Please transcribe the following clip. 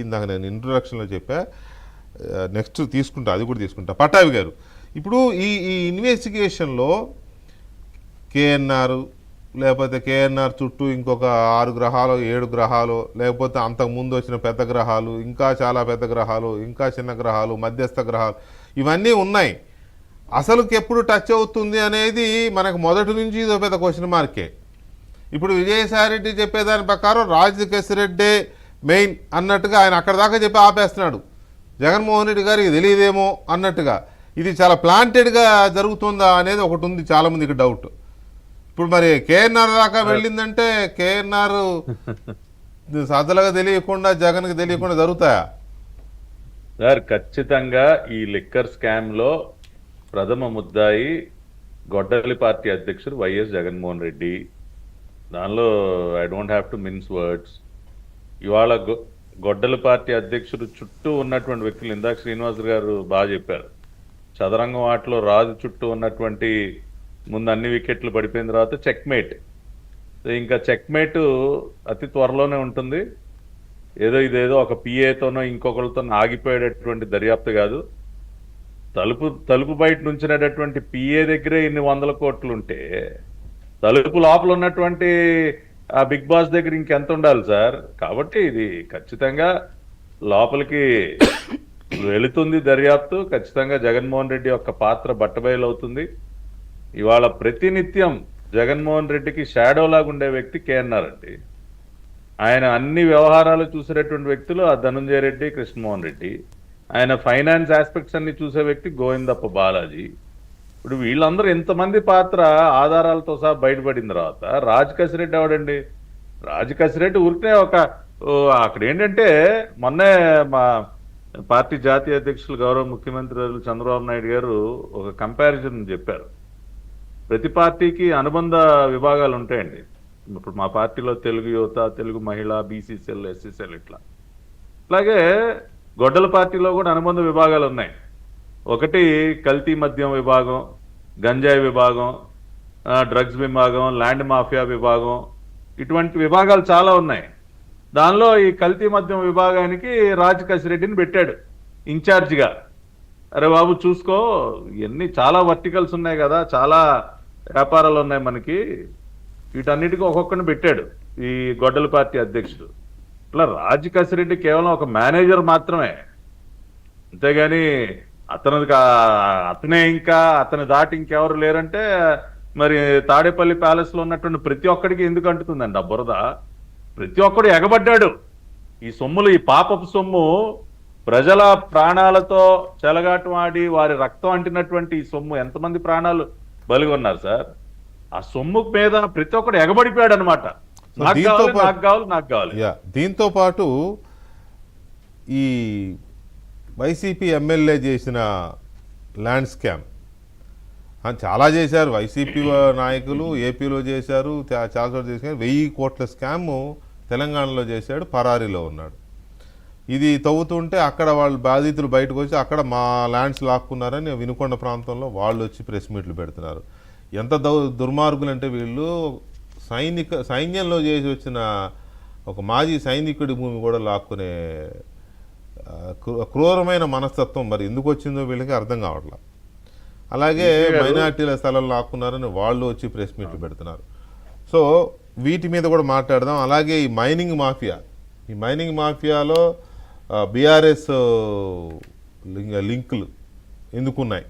ఇందాక నేను ఇంట్రొడక్షన్లో చెప్పా. నెక్స్ట్ తీసుకుంటా, అది కూడా తీసుకుంటా. పట్టాభి గారు, ఇప్పుడు ఈ ఈ ఇన్వెస్టిగేషన్లో కేఎన్ఆర్ లేకపోతే కేఎన్ఆర్ చుట్టూ ఇంకొక 6 గ్రహాలు 7 గ్రహాలు లేకపోతే అంతకుముందు వచ్చిన పెద్ద గ్రహాలు, ఇంకా చాలా పెద్ద గ్రహాలు, ఇంకా చిన్న గ్రహాలు, మధ్యస్థ గ్రహాలు, ఇవన్నీ ఉన్నాయి. అసలుకి ఎప్పుడు టచ్ అవుతుంది అనేది మనకు మొదటి నుంచి ఇదో పెద్ద క్వశ్చన్ మార్కే. ఇప్పుడు విజయసాయిరెడ్డి చెప్పేదాని ప్రకారం రాజకేశ్వరరెడ్డే మెయిన్ అన్నట్టుగా ఆయన అక్కడ దాకా చెప్పి ఆపేస్తున్నాడు. జగన్మోహన్ రెడ్డి గారికి తెలియదేమో అన్నట్టుగా. ఇది చాలా ప్లాంటెడ్గా జరుగుతుందా అనేది ఒకటి ఉంది చాలామందికి డౌట్. ఇప్పుడు మరి కేఎన్ఆర్ దాకా వెళ్ళిందంటే కేఎన్ఆర్ సదలుగా తెలియకుండా జగన్కి తెలియకుండా జరుగుతాయా సార్? ఖచ్చితంగా ఈ లిక్కర్ స్కామ్ లో ప్రథమ ముద్దాయి గొడ్డలి పార్టీ అధ్యక్షుడు వైఎస్ జగన్మోహన్ రెడ్డి. దానిలో I don't have to mince words. ఇవాళ గొడ్డలి పార్టీ అధ్యక్షుడు చుట్టూ ఉన్నటువంటి వ్యక్తులు, ఇందాక శ్రీనివాస్ గారు బాగా చెప్పారు, చదరంగం ఆటలో రాజు చుట్టూ ఉన్నటువంటి ముందు అన్ని వికెట్లు పడిపోయిన తర్వాత చెక్మేట్. ఇంకా చెక్మేట్ అతి త్వరలోనే ఉంటుంది. ఇదేదో ఒక పిఏతోనో ఇంకొకరితో ఆగిపోయేటటువంటి దర్యాప్తు కాదు. తలుపు బయట నుంచినటువంటి పిఏ దగ్గరే ఇన్ని 100 కోట్లు ఉంటే తలుపు లోపల ఉన్నటువంటి ఆ బిగ్ బాస్ దగ్గర ఇంకెంత ఉండాలి సార్? కాబట్టి ఇది ఖచ్చితంగా లోపలికి వెళుతుంది దర్యాప్తు. ఖచ్చితంగా జగన్మోహన్ రెడ్డి యొక్క పాత్ర బట్టబయలవుతుంది. ఇవాళ ప్రతినిత్యం జగన్మోహన్ రెడ్డికి షాడో లాగా ఉండే వ్యక్తి కేఎన్ఆర్ అండి. ఆయన అన్ని వ్యవహారాలు చూసేటటువంటి వ్యక్తులు ఆ ధనంజయ రెడ్డి, కృష్ణమోహన్ రెడ్డి. ఆయన ఫైనాన్స్ ఆస్పెక్ట్స్ అన్ని చూసే వ్యక్తి గోవిందప్ప బాలాజీ. ఇప్పుడు వీళ్ళందరూ ఎంతమంది పాత్ర ఆధారాలతో సహా బయటపడిన తర్వాత రాజకేశ్వరరెడ్డి ఎవడండి? రాజకేశ్వరరెడ్డి ఊరికే అక్కడ ఏంటంటే మొన్నే మా పార్టీ జాతీయ అధ్యక్షులు గౌరవ ముఖ్యమంత్రి చంద్రబాబు నాయుడు గారు ఒక కంపారిజన్ చెప్పారు. ప్రతి పార్టీకి అనుబంధ విభాగాలు ఉంటాయండి. ఇప్పుడు మా పార్టీలో తెలుగు యువత, తెలుగు మహిళ, బీసీసీఎల్, ఎస్సీసీఎల్ ఇట్లా. అలాగే గొడ్డల పార్టీలో కూడా అనుబంధ విభాగాలు ఉన్నాయి. ఒకటి కల్తీ మద్యం విభాగం, గంజాయి విభాగం, డ్రగ్స్ విభాగం, ల్యాండ్ మాఫియా విభాగం, ఇటువంటి విభాగాలు చాలా ఉన్నాయి. దానిలో ఈ కల్తీ మద్యం విభాగానికి రాజకేశ్వరరెడ్డిని పెట్టాడు ఇన్ఛార్జిగా. అరే బాబు చూసుకో, ఇవన్నీ చాలా వర్టికల్స్ ఉన్నాయి కదా, చాలా వ్యాపారాలు ఉన్నాయి మనకి, వీటన్నిటికీ ఒక్కొక్కరిని పెట్టాడు ఈ గొడ్డల పార్టీ అధ్యక్షుడు. ఇట్లా రాజకేశ్వరరెడ్డి కేవలం ఒక మేనేజర్ మాత్రమే, అంతేగాని అతనే ఇంకా అతని దాటి ఇంకెవరు లేరంటే మరి తాడేపల్లి ప్యాలెస్ లో ఉన్నటువంటి ప్రతి ఒక్కడికి ఎందుకు అంటుతుందండి ఆ బురద? ప్రతి ఒక్కడు ఎగబడ్డాడు. ఈ సొమ్ములు, ఈ పాపపు సొమ్ము ప్రజల ప్రాణాలతో చెలగాటం ఆడి వారి రక్తం అంటినటువంటి ఈ సొమ్ము ఎంతమంది ప్రాణాలు బలిగొన్నారు సార్? ఆ సొమ్ము మీద ప్రతి ఒక్కడు ఎగబడిపోయాడు అనమాట. నాకు కావాలి. దీంతో పాటు ఈ వైసీపీ ఎమ్మెల్యే చేసిన ల్యాండ్ స్కామ్ చాలా చేశారు. వైసీపీ నాయకులు ఏపీలో చేశారు, చాలా చోట్ల చేశారు. 1000 కోట్ల స్కామ్ తెలంగాణలో చేశాడు, పరారీలో ఉన్నాడు. ఇది తవ్వుతుంటే అక్కడ వాళ్ళు బాధితులు బయటకు వచ్చి అక్కడ మా ల్యాండ్స్ లాక్కున్నారని వినుకొండ ప్రాంతంలో వాళ్ళు వచ్చి ప్రెస్ మీట్లు పెడుతున్నారు. ఎంత దుర్మార్గులు అంటే వీళ్ళు సైన్యంలో చేసి వచ్చిన ఒక మాజీ సైనికుడి భూమి కూడా లాక్కునే క్రూరమైన మనస్తత్వం మరి ఎందుకు వచ్చిందో వీళ్ళకి అర్థం కావట్లేదు. అలాగే మైనార్టీల స్థలం లాక్కున్నారని వాళ్ళు వచ్చి ప్రెస్ మీట్లు పెడుతున్నారు. సో వీటి మీద కూడా మాట్లాడదాం. అలాగే ఈ మైనింగ్ మాఫియాలో బీఆర్ఎస్ లింకులు ఎందుకున్నాయి?